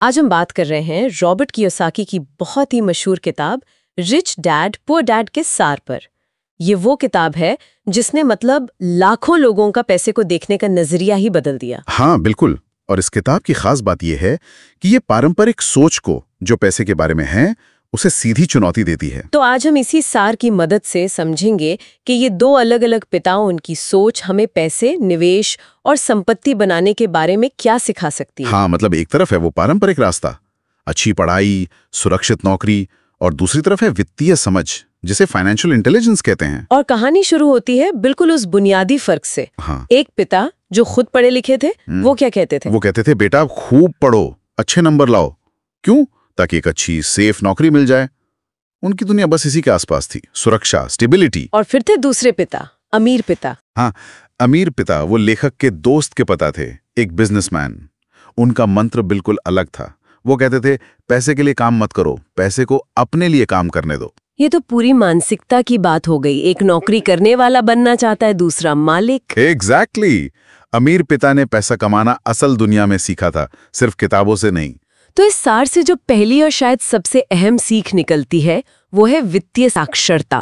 आज हम बात कर रहे हैं रॉबर्ट कियोसाकी की बहुत ही मशहूर किताब रिच डैड पुअर डैड के सार पर। ये वो किताब है जिसने मतलब लाखों लोगों का पैसे को देखने का नजरिया ही बदल दिया। हाँ बिल्कुल। और इस किताब की खास बात यह है कि ये पारंपरिक सोच को जो पैसे के बारे में है उसे सीधी चुनौती देती है। तो आज हम इसी सार की मदद से समझेंगे कि ये दो अलग अलग पिताओं उनकी सोच हमें पैसे, निवेश और संपत्ति बनाने के बारे में क्या सिखा सकती है। हाँ मतलब एक तरफ है वो पारंपरिक रास्ता, अच्छी पढ़ाई, सुरक्षित नौकरी, और दूसरी तरफ है वित्तीय समझ जिसे फाइनेंशियल इंटेलिजेंस कहते हैं। और कहानी शुरू होती है बिल्कुल उस बुनियादी फर्क से। हाँ। एक पिता जो खुद पढ़े लिखे थे, वो क्या कहते थे? वो कहते थे बेटा खूब पढ़ो, अच्छे नंबर लाओ। क्यों? ताकि एक अच्छी सेफ नौकरी मिल जाए। उनकी दुनिया बस इसी के आसपास थी, सुरक्षा, स्टेबिलिटी। और फिर थे दूसरे पिता, अमीर पिता। हाँ, अमीर पिता वो लेखक के दोस्त के पता थे, एक बिजनेसमैन। उनका मंत्र बिल्कुल अलग था। वो कहते थे पैसे के लिए काम मत करो, पैसे को अपने लिए काम करने दो। ये तो पूरी मानसिकता की बात हो गई। एक नौकरी करने वाला बनना चाहता है, दूसरा मालिक। एग्जैक्टली। अमीर पिता ने पैसा कमाना असल दुनिया में सीखा था, सिर्फ किताबों से नहीं। तो इस सार से जो पहली और शायद सबसे अहम सीख निकलती है वो है वित्तीय साक्षरता,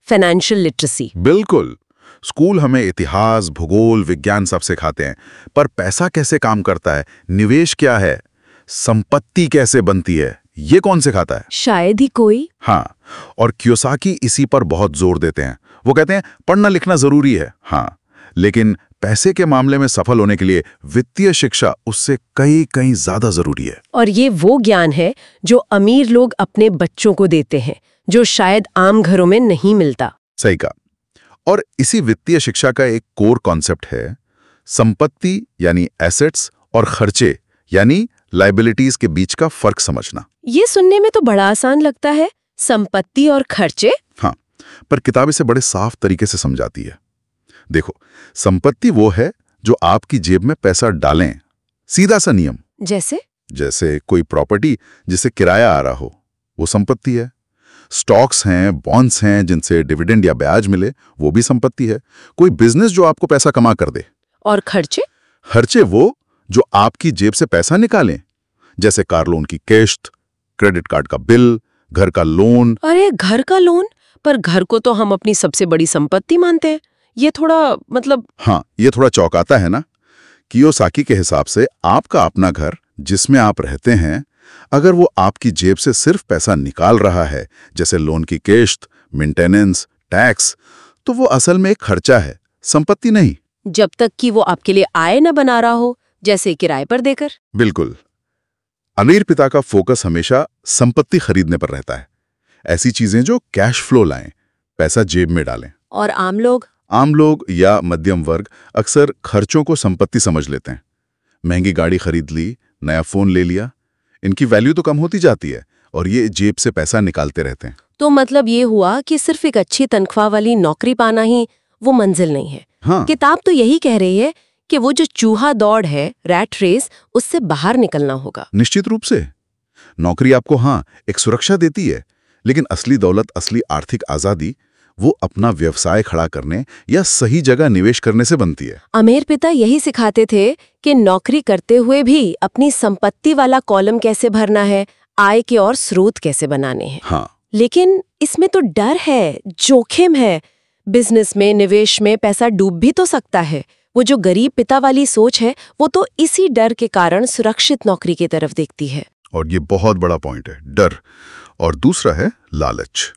फाइनेंशियल लिटरेसी। बिल्कुल। स्कूल हमें इतिहास, भूगोल, विज्ञान सब सिखाते हैं, पर पैसा कैसे काम करता है, निवेश क्या है, संपत्ति कैसे बनती है, ये कौन सिखाता है? शायद ही कोई। हाँ, और कियोसाकी इसी पर बहुत जोर देते हैं। वो कहते हैं पढ़ना लिखना जरूरी है, हाँ, लेकिन पैसे के मामले में सफल होने के लिए वित्तीय शिक्षा उससे कई ज्यादा जरूरी है। और ये वो ज्ञान है जो अमीर लोग अपने बच्चों को देते हैं, जो शायद आम घरों में नहीं मिलता। सही कहा। और इसी वित्तीय शिक्षा का एक कोर कॉन्सेप्ट है संपत्ति यानी एसेट्स और खर्चे यानी लायबिलिटीज के बीच का फर्क समझना। ये सुनने में तो बड़ा आसान लगता है, संपत्ति और खर्चे। हाँ, पर किताब इसे बड़े साफ तरीके से समझाती है। देखो, संपत्ति वो है जो आपकी जेब में पैसा डालें, सीधा सा नियम। जैसे कोई प्रॉपर्टी जिसे किराया आ रहा हो, वो संपत्ति है। स्टॉक्स हैं, बॉन्ड्स हैं जिनसे डिविडेंड या ब्याज मिले, वो भी संपत्ति है। कोई बिजनेस जो आपको पैसा कमा कर दे। और खर्चे? खर्चे वो जो आपकी जेब से पैसा निकालें, जैसे कार लोन की किस्त, क्रेडिट कार्ड का बिल, घर का लोन। अरे घर का लोन? पर घर को तो हम अपनी सबसे बड़ी संपत्ति मानते हैं। ये थोड़ा मतलब। हाँ, ये थोड़ा चौंकाता है ना। कियोसाकी के हिसाब से आपका अपना घर जिसमें आप रहते हैं, अगर वो आपकी जेब से सिर्फ पैसा निकाल रहा है, जैसे लोन की किस्त, मेंटेनेंस, टैक्स, तो वो असल में एक खर्चा है, संपत्ति नहीं। जब तक कि वो आपके लिए आय न बना रहा हो, जैसे किराए पर देकर। बिल्कुल। अमीर पिता का फोकस हमेशा संपत्ति खरीदने पर रहता है, ऐसी चीजें जो कैश फ्लो लाएं, पैसा जेब में डालें। और आम लोग या मध्यम वर्ग अक्सर खर्चों को संपत्ति समझ लेते हैं। महंगी गाड़ी खरीद ली, नया फोन ले लिया, इनकी वैल्यू तो कम होती जाती है और ये जेब से पैसा निकालते रहते हैं। तो मतलब ये हुआ कि सिर्फ एक अच्छी तनख्वाह वाली नौकरी पाना ही वो मंजिल नहीं है। हाँ। किताब तो यही कह रही है कि वो जो चूहा दौड़ है, रैट रेस, उससे बाहर निकलना होगा। निश्चित रूप से। नौकरी आपको हाँ एक सुरक्षा देती है, लेकिन असली दौलत, असली आर्थिक आजादी वो अपना व्यवसाय खड़ा करने या सही जगह निवेश करने से बनती है। अमीर पिता यही सिखाते थे कि नौकरी करते हुए भी अपनी संपत्ति वाला कॉलम कैसे भरना है, आय के और स्रोत कैसे बनाने हैं। हाँ। लेकिन इसमें तो डर है, जोखिम है। बिजनेस में, निवेश में पैसा डूब भी तो सकता है। वो जो गरीब पिता वाली सोच है, वो तो इसी डर के कारण सुरक्षित नौकरी की तरफ देखती है। और ये बहुत बड़ा पॉइंट है, डर। और दूसरा है लालच।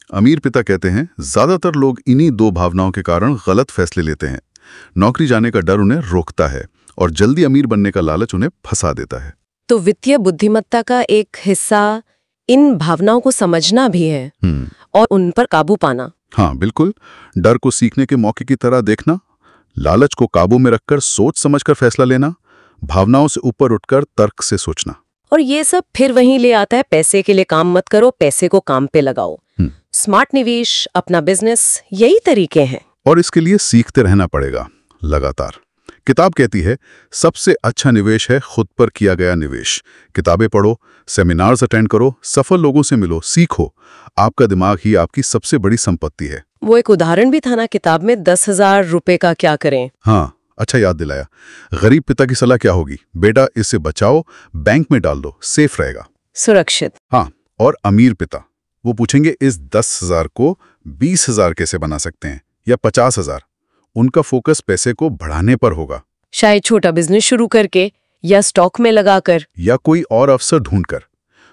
अमीर पिता कहते हैं ज्यादातर लोग इन्हीं दो भावनाओं के कारण गलत फैसले लेते हैं। नौकरी जाने का डर उन्हें रोकता है और जल्दी अमीर बनने का लालच उन्हें फंसा देता है। तो वित्तीय बुद्धिमत्ता का एक हिस्सा इन भावनाओं को समझना भी है और उन पर काबू पाना। हाँ बिल्कुल। डर को सीखने के मौके की तरह देखना, लालच को काबू में रखकर सोच समझकर फैसला लेना, भावनाओं से ऊपर उठकर तर्क से सोचना। और ये सब फिर वहीं ले आता है पैसे के लिए काम मत करो, पैसे को काम पे लगाओ। स्मार्ट निवेश, अपना बिजनेस, यही तरीके हैं। और इसके लिए सीखते रहना पड़ेगा लगातार। किताब कहती है सबसे अच्छा निवेश है खुद पर किया गया निवेश। किताबें पढ़ो, सेमिनार्स अटेंड करो, सफल लोगों से मिलो, सीखो। आपका दिमाग ही आपकी सबसे बड़ी संपत्ति है। वो एक उदाहरण भी था ना किताब में, 10,000 रुपए का क्या करें। हाँ, अच्छा याद दिलाया। गरीब पिता की सलाह क्या होगी? बेटा इसे बचाओ, बैंक में डाल दो, सेफ रहेगा, सुरक्षित। हाँ। और अमीर पिता वो पूछेंगे इस 10,000 को 20,000 कैसे बना सकते हैं, या 50,000। उनका फोकस पैसे को बढ़ाने पर होगा, शायद छोटा बिजनेस शुरू करके या स्टॉक में लगाकर या कोई और अवसर ढूंढकर।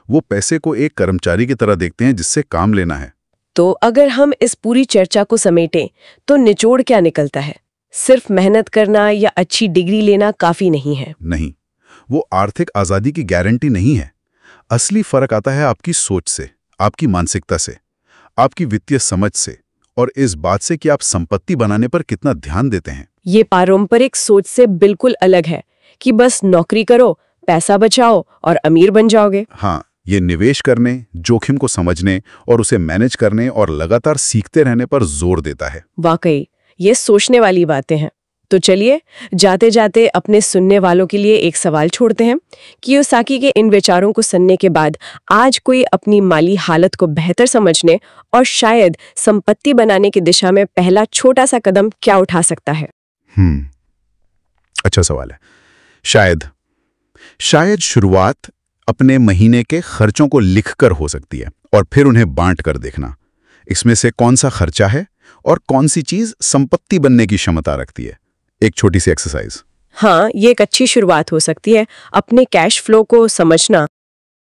वो पैसे को एक कर्मचारी की तरह देखते हैं जिससे काम लेना है। तो अगर हम इस पूरी चर्चा को समेटें तो निचोड़ क्या निकलता है? सिर्फ मेहनत करना या अच्छी डिग्री लेना काफी नहीं है। नहीं, वो आर्थिक आजादी की गारंटी नहीं है। असली फर्क आता है आपकी सोच से, आपकी मानसिकता से, आपकी वित्तीय समझ से, और इस बात से कि आप संपत्ति बनाने पर कितना ध्यान देते हैं। ये पारंपरिक सोच से बिल्कुल अलग है कि बस नौकरी करो, पैसा बचाओ और अमीर बन जाओगे। हाँ, ये निवेश करने, जोखिम को समझने और उसे मैनेज करने और लगातार सीखते रहने पर जोर देता है। वाकई ये सोचने वाली बातें हैं। तो चलिए जाते जाते अपने सुनने वालों के लिए एक सवाल छोड़ते हैं। कियोसाकी के इन विचारों को सुनने के बाद आज कोई अपनी माली हालत को बेहतर समझने और शायद संपत्ति बनाने की दिशा में पहला छोटा सा कदम क्या उठा सकता है? अच्छा सवाल है। शायद शुरुआत अपने महीने के खर्चों को लिखकर हो सकती है, और फिर उन्हें बांट कर देखना, इसमें से कौन सा खर्चा है और कौन सी चीज संपत्ति बनने की क्षमता रखती है। एक छोटी सी एक्सरसाइज। हाँ, ये एक अच्छी शुरुआत हो सकती है, अपने कैश फ्लो को समझना